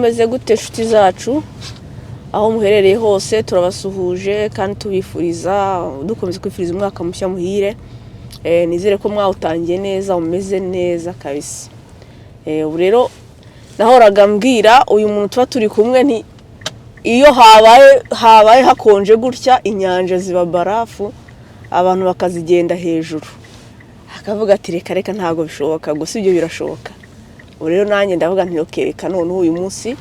Meze gute inshuti zacu aho muherereye hose turabasuhuje kandi tubifuriza dukomeza kwifuriza umwaka mushya muhire. Nizere ko mwawutangiye neza umeze neza kabisa. Ubu rero nahoraga mbwira uyu muntu tuba turi kumwe ni iyo habaye hakonje gutya inyanja ziba barafu abantu bakazigenda hejuru. Akavuga ati reka ntago bishoboka, gusa ibyo birashoboka. Rero nanjye ndavuga nti okereka none uyu munsi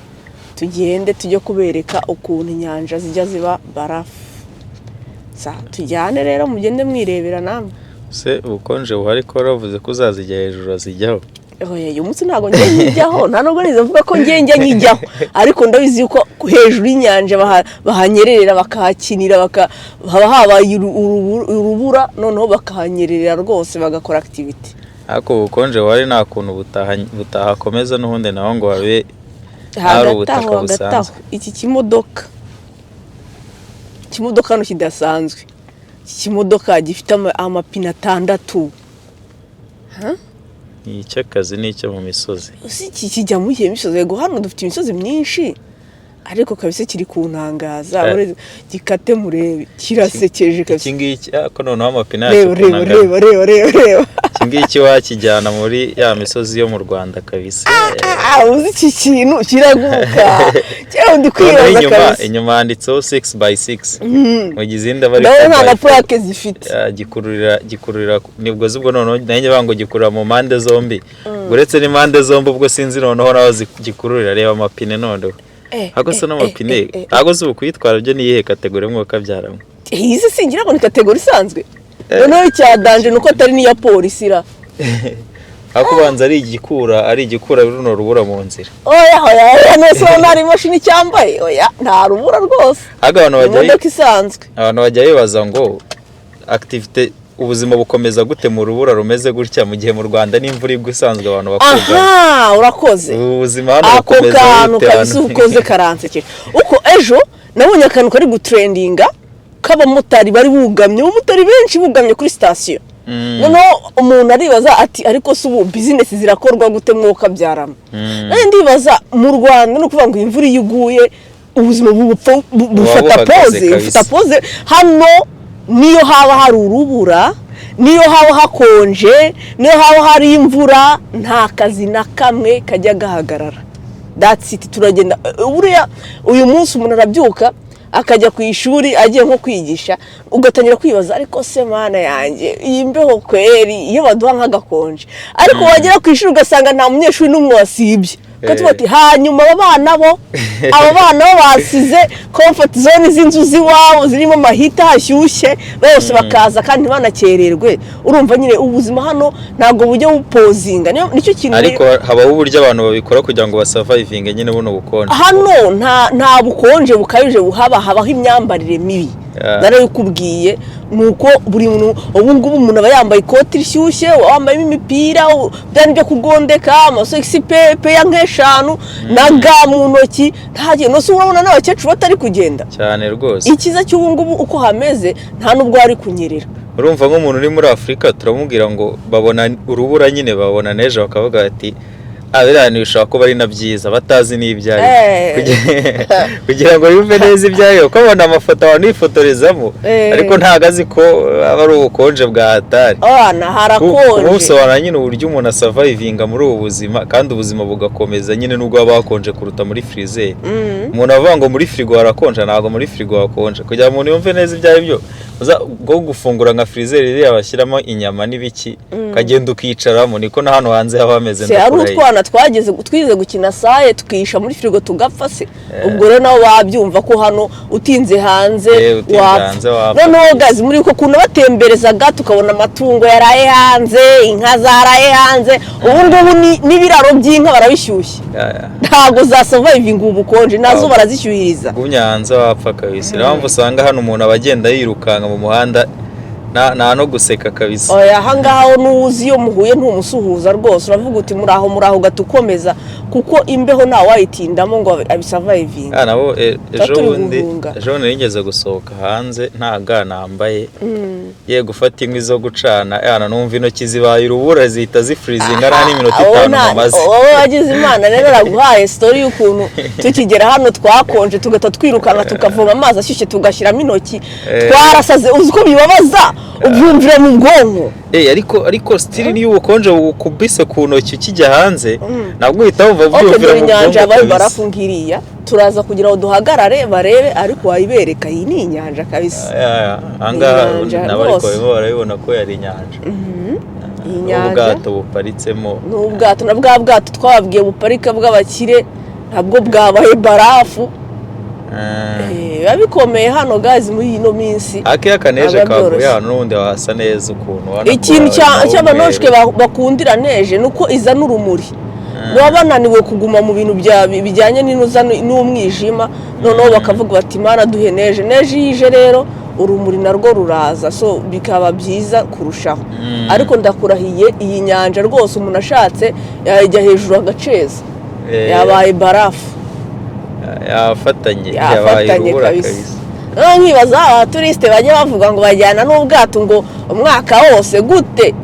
tugende tujye kubereka ukuntu inyanja zijya ziba barafu. Tujyane rero mugende mwirebera namwe. Se ubukonje buhari ko ravuze ko uzazijya hejuru azijyaho. Uyu munsi ntago njye njyaho, nta nubwo nizo mvuga ko njye njya njyaho, ariko ndabizi yuko hejuru y'inyanja bahanyerera bakahakinira haba habaye urubura noneho bakahanyerera rwose bagakora activity. Ako ubukonje wari nta kuntu butahakomeza n'ubundi naho ngo wabe hari ubutaka busanzwe. Iki kimodoka no kidasanzwe. Iki kimodoka gifite amapine 6. Ni icy'akazi n'icyo mu misozi. Iki kijya mu gihe misozi yego hano dufite imisozi myinshi. Ariko kabise kiri kuntangaza gikate murebe kirasekeje kabise. Iki ngiki ko noneho amapine yacu reba ngiki wakijyana muri ya misozi yo mu Rwanda kabisa. Uzi iki kintu kiraguruka. Cyo ndikwibaza kabisa. Inyuma handitseho 6x6. Mugize inda bari nta na plaque zifite. Gikururira nibwo zubwo noneho nanjye bango gikurura mu mande zombi. Uretse ni mande zombi ubwo sinzi noneho naho gikururira reba amapine noneho. Ako se n'amapine ago zubu kwitwara byo niyihe kategori mwo kabyaramwe. Izi singira ngo ni kategori isanzwe. Noneho cya danje nuko atari ni ya polisi ra. Ako banza ari igikura runo rubura mu nzira. Oya nese nari mashini cyambaye oya nta rubura rwose. Abantu bajya bibaza ngo activity ubuzima bukomeza gute mu rubura rumeze gutya mu gihe mu Rwanda n'imvura igwa isanzwe abantu bakoga. Urakoze. Ubuzima hano bukomeza gute kabisa ukoze karansekera. Uko ejo nabonye akantu kari gutrendinga k'abamotari bari bugamye, abamotari benshi bugamye kuri station. Noneho umuntu aribaza ati ariko se ubu business zirakorwa gute mwoka byarama. Ndibaza mu Rwanda no kuvuga ngo imvura iguye ubuzima bufata pause hano. Niyo haba hari urubura, niyo haba hakonje, niyo haba hari imvura, nta kazi na kamwe kajya gahagarara. That's it. Turagenda buriya uyu munsi umuntu arabyuka akajya ku ishuri agiye nko kwigisha ugatangira kwibaza ariko se mana yanjye iyi mbeho kweri iyo baduha nk'agakonje, ariko wagera ku ishuri ugasanga nta munyeshuri n'umwe wasibye. Katuba ati hanyuma abo bana basize comfort zone z'inzu ziwabo zirimo amahita hashyushye bose bakaza kandi banakererwe. Urumva nyine ubuzima hano ntago bujye bupozinga nicyo kintu. Ariko habaho uburyo abantu babikora kugira ngo basurvivinge nyine buno bukonje. Hano nta bukonje bukabije habaho imyambarire mibi. Narayikubwiye nuko buri muntu ubungubu umuntu aba yambaye ikoti rishyushye, wambaye imipira byane byo kugondeka, amasogisi pepe ya nk'eshanu na ga mu ntoki. Ntagiye no se urabona n'abakecuru batari kugenda cyane rwose. Ikiza cy'ubungubu uko hameze nta nubwo ari kunyerera. Urumva nk'umuntu uri muri Afrika turamubwira ngo babona urubura nyine babona neje bakavuga ati abirani bishaka ko bari na byiza batazi n'ibyayo kugira ngo yumve neza ibyayo ko abona amafoto abanifotorezamo ariko ntagazi ko aba ari ubukonje bwa hatari. Harakonje umusobanura nyine uburyo umuntu asurvivinga muri ubu buzima kandi ubuzima bugakomeza nyine nubwo aba hakonje kuruta muri freezer. Umuntu avuga ngo muri frigo harakonje, ntago muri frigo hakonje. Kugira ngo umuntu yumve neza ibyayo byo bwo gufungura nka freezer iri abashyiramo inyama n'ibiki kagenda ukicaramo niko na hano hanze haba hameze ndakora. Twize gukina saye tukisha muri frigo tugapfa se. Ubwo rero naho babyumva ko hano utinze hanze wapfa. Noneho gazi muri uko kuntu batemberezaga tukabona amatungo yaraye hanze, inka zaraye hanze. Ubu ngubu n'ibiraro by'inka barabishyushye. Ntago za surviving ubukonje nazo barazishyuhiriza. Gumya hanze wapfa kabisa. Mpamvu usanga hano umuntu abagenda yirukanga mu muhanda nta no guseka kabisa. Oya hangaho nuzi yo muhuye ntumusuhuza rwose uravuga uti muraho gatukomeza kuko imbeho nta wayitindamo ngo abisavayivinga. nabo ejo bundi nigeze gusohoka hanze nta ga nambaye ye gufata inkwi zo gucana numva intoki zibaye urubura zihita zifurizinga nta n'iminota 5 namaze. wowe wagize imana rero araguhaye story y'ukuntu tukigera hano twakonje tugata twirukanka tukavoma amazi ashyushye tugashyiramo intoki twarasaze uzi ko bibabaza ubyumvira mu bwonko. ariko still niyo ubukonje bukubise ku ntoki ukijya hanze nabwo uhita wumva byumvira mu inyanja bari barafungiriya turaza kugira ngo duhagarare barebe ariko wayibereka iyi ni inyanja kabisa. Anga nabariko barabibona ko yari inyanja. Ubwato buparitsemo n'ubwato na bwa bwato twababwiye buparika bw'abakire ntabwo bwabaye barafu. Biba bikomeye hano guys muri ino minsi. Akaneje kaguye hano n'ubundi wahasa neza ukuntu. Ikintu cy'abanoshwe bakundira neje nuko iza n'urumuri. Baba bananiwe kuguma mu bintu bijyanye n'inuza n'umwijima noneho bakavuga bati Imana duhe neje yije rero urumuri narwo ruraza so bikaba byiza kurushaho. Ariko ndakurahiye iyi nyanja rwose umuntu ashatse yajya hejuru agaceza yabaye barafu yafatanye kabisa. Nkibaza abaturiste bajya bavuga ngo bajyana n'ubwato ngo umwaka wose gute.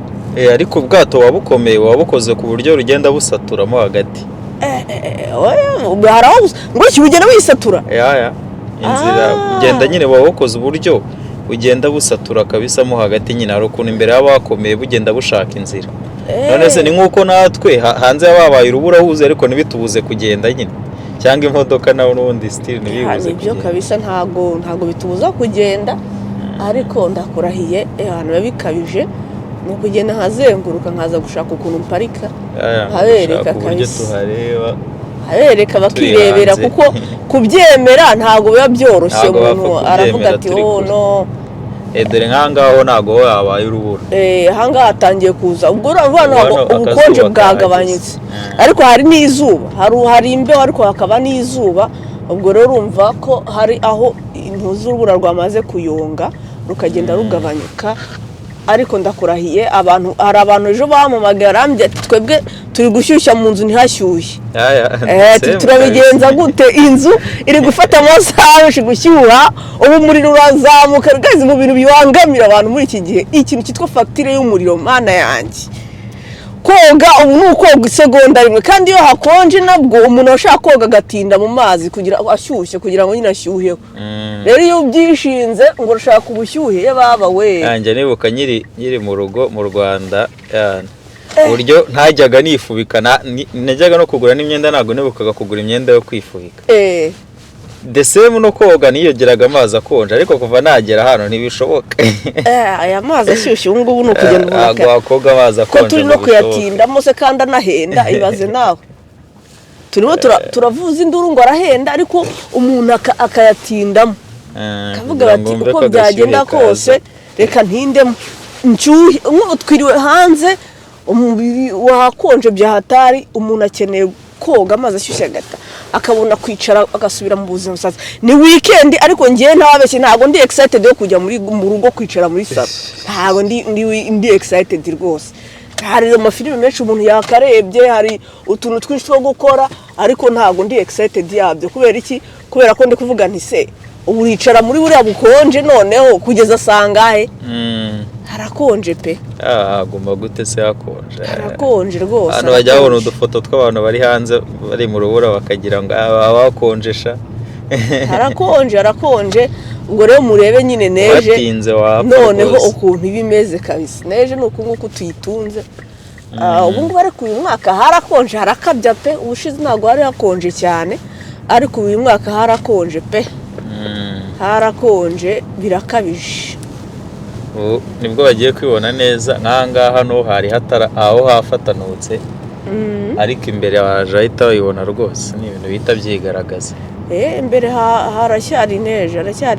Ariko ubwato wabukomeye wabukoze ku buryo rugenda busaturamo hagati. Ngo kibugenda wisatura. Inzira ugenda nyine wabukoze uburyo ugenda busatura kabisa mo hagati nyine ari ukuntu imbere y'abakomeye bugenda bushaka inzira. None se ni nkuko natwe hanze yababaye urubura huze ariko ntibitubuze kugenda nyine cyangwa imodoka nawo n'ubundi still ntibibuze. Nibyo kabisa ntago bitubuza kugenda ariko ndakurahiye abantu babikabije mu kugenda nkazenguruka nkaza gushaka ukuntu mparika habereka kabisa habereka bakirebera kuko kubyemera ntago biba byoroshye umuntu aravuga ati no dore nkangaho ntago yabaye urubura ahangaha hatangiye kuza ubwo urabona ubukonje bwagabanyutse ariko hari n'izuba hari imbeho ariko hakaba n'izuba ubwo rero urumva ko hari aho intuzi urubura rwamaze kuyonga rukagenda rugabanyuka. Ariko ndakurahiye hari abantu ejo bamamagara twebwe turi gushyushya mu nzu ntihashyushye. Turabigenza gute inzu iri gufata amasaha yo gushyuha ubu umuriro urazamuka rwose mu bintu bibangamira abantu muri iki gihe. Ikintu cyitwa fagitire y'umuriro mana yanjye koga ubu ni ukoga isegonda rimwe kandi iyo hakonje nabwo umuntu ashaka koga agatinda mu mazi kugira ashyushye kugira ngo nyine ashyuheho. Rero iyo ubyishinze ngo urashaka ubushyuhe baba we yanjye nibuka nyiri mu rugo mu Rwanda uburyo ntajyaga nifubika najyaga no kugura n'imyenda ntago nibukaga kugura imyenda yo kwifubika. The same no koga niyogeraga amazi akonje ariko kuva nagera hano ntibishoboka. Aya mazi ashyushye ubu ngubu no kugenda akoga amazi akonje ko turi no kuyatindamo se kandi anahenda ibaze nawe turimo turavuza induru ngo arahenda ariko umuntu akayatindamo kavuga bati uko byagenda kose reka ntindemo nshyuhe twiriwe hanze umubiri wakonje byahatari umuntu akeneye koga amazi ashyushye agata akabona kwicara agasubira mu buzima busanzwe. Ni weekend ariko ngiye ntabeshye ntago ndi excited yo kujya mu rugo kwicara muri salo ntago ndi excited rwose. Hari amafilime menshi umuntu yakarebye hari utuntu twinshi two gukora ariko ntago ndi excited yabyo kubera iki kubera ko ndi kuvuga nti se uricara muri buriya bukonje noneho kugeza sangahe harakonje pe. Agomba gute se hakonje harakonje rwose. Hano bajya babona udufoto tw'abantu bari hanze bari mu rubura bakagira ngo abakonjesha harakonje ngo rero murebe nyine neje noneho ukuntu ibimeze kabisa neje nuko nguko tuyitunze. Ubu ngubu ariko uyu mwaka harakonje harakabya pe ubushize ntago hari hakonje cyane ariko uyu mwaka harakonje pe harakonje birakabije. Nibwo bagiye kwibona neza nk'ahangaha hano hari hatara aho hafatanutse ariko imbere waje ahita bayibona rwose ni ibintu bita byigaragaza. Imbere haracyari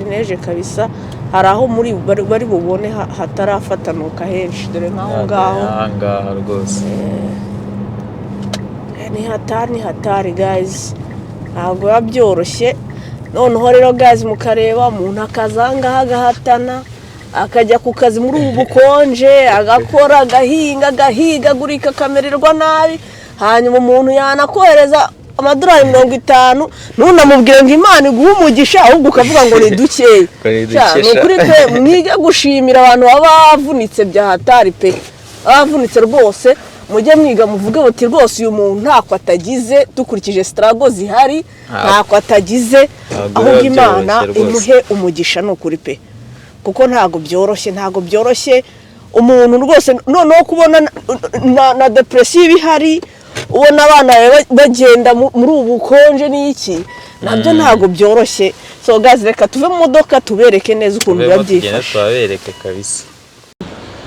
neje kabisa hari aho muri bari bubone hatarafatanuka henshi dore nk'aho ngaho rwose ni hatari guys ntabwo biba byoroshye. Noneho rero guys mukareba umuntu akazanga agahatana akajya ku kazi muri ubu bukonje agakora agahinga agahigagurika akamererwa nabi hanyuma umuntu yanakohereza amadolari 50 ntunamubwire ngo Imana iguhe umugisha ahubwo ukavuga ngo ni dukeya. Ni ukuri pe mwige gushimira abantu baba bavunitse bya hatari pe, bavunitse rwose. Mujye mwiga muvuge buti rwose uyu muntu ntako atagize, dukurikije strago zihari ntako atagize, ahubwo Imana imuhe umugisha. No kuri pe kuko ntago byoroshye umuntu rwose noneho kubona na depression ibihari, ubona abana bagenda muri ubu konje n'iki, nabyo ntago byoroshye. So guys, reka tuve mu modoka tubereke neza ukuntu babyifashe. Tubereke kabisa.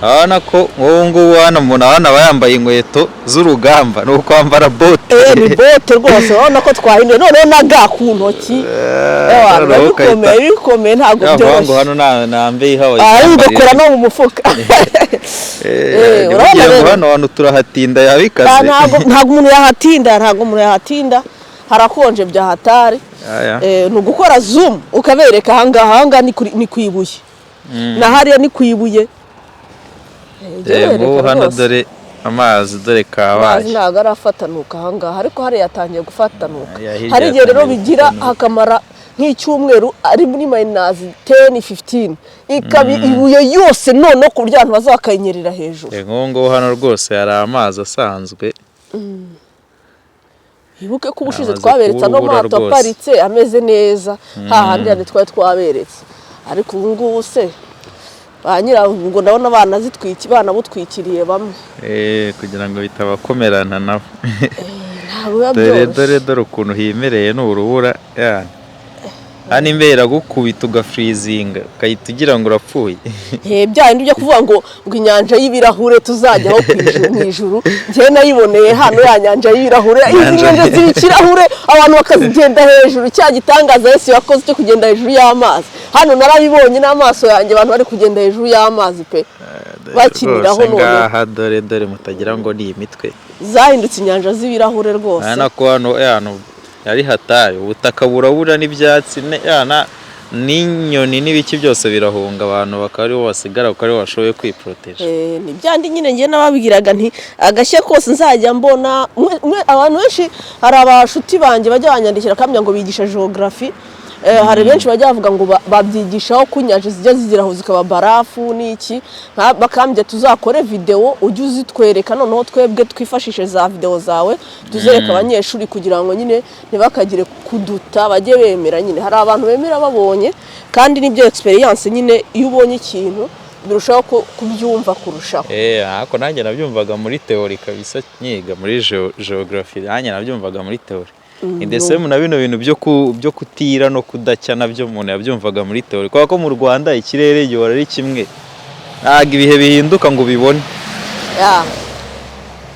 Abana ko ngubu hano umuntu abana bayambaye inkweto z'urugamba no kwambara bote. Ni bote rwose, urabona ko twahinduye noneho naga ku ntoki. Bikomeye ntago byoroshye. Hano nambe ihawe. Ngakora no mu mufuka. Urabona hano abantu turahatinda yabikaze. Ntago umuntu yahatinda, harakonje bya hatari. Ni ugukora zoom ukabereka hanga ni kwibuye. Na hariya ni kwibuye. Hano dore amazi, dore kabaye. Amazi ntago arafatanuka ahangaha, ariko hari yatangiye gufatanuka. Hari igihe rero bigira hakamara nk'icyumweru ari muri -10 15, ikabi ibuye yose none ku buryo abantu bazakanyerera hejuru. Ngo hano rwose hari amazi asanzwe. Ibuke ko ubushize twaberetse no mato aparitse ameze neza, hahandi yane twaberetse. Ariko ubu ngubu se banyira ngo ndabona abana bana butwikiriye bamwe kugira ngo bitabakomerana nabo. Ntabwo dore ukuntu himereye n'urubura yani. Ani mbera gukubita ugafreezinga ukahita ugira ngo urapfuye. Byandi byo kuvuga ngo inyanja y'ibirahure tuzajyaho mu ijuru, ngiye nayiboneye hano ya nyanja y'ibirahure, izi nyanja z'ibirahure abantu bakazigenda hejuru, cya gitangaza Yesu yakoze cyo kugenda hejuru y'amazi. Hano narabibonye n'amaso yanjye abantu bari kugenda hejuru y'amazi pe, bakiniraho none. Ngaha dore mutagira ngo ni imitwe zahindutse inyanja z'ibirahure rwose. Ana ko hano yari hatari, ubutaka burabura n'ibyatsi n'inyoni n'ibiki byose birahunga, abantu bakari bo basigara kuko ari bashoboye kwiproteje. Ni byandi nyine ngiye nababwiraga nti agashya kose nzajya mbona abantu benshi, hari abashuti banje bajya banyandikira kamya ngo bigisha geography. Hari benshi bajya bavuga ngo babyigishaho kunyanja zijya zigiraho zikaba barafu n'iki, bakambye tuzakore video ujye uzitwereka, noneho twebwe twifashishe za video zawe tuzereka abanyeshuri kugira ngo nyine ntibakagire kuduta, bajye bemera. Nyine hari abantu bemera babonye, kandi nibyo experience nyine iyo ubonye ikintu birushaho kubyumva kurushaho. Ako nanjye nabyumvaga muri theory kabisa, nyiga muri geography nanjye nabyumvaga muri theory. Ndetse na bino bintu byo kutira no kudacya nabyo umuntu yabyumvaga muri theory, kuko mu Rwanda ikirere gihora ari kimwe, ntago ibihe bihinduka ngo bibone.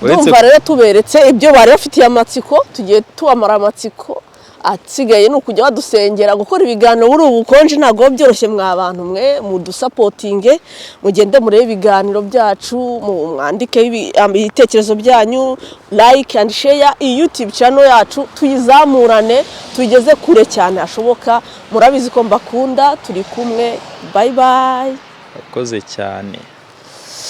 Urumva rero tuberetse ibyo bari bafitiye amatsiko, tugiye tubamara amatsiko, asigaye ni ukujya badusengera. Gukora ibiganiro muri ubu konje ntago byoroshye, mwa abantu mwe mudusapotinge, mugende murebe ibiganiro byacu, mwandike ibitekerezo byanyu, like and share iyi YouTube channel yacu, tuyizamurane tugeze kure cyane hashoboka. Murabizi ko mbakunda, turi kumwe. Bye bye. Akoze cyane.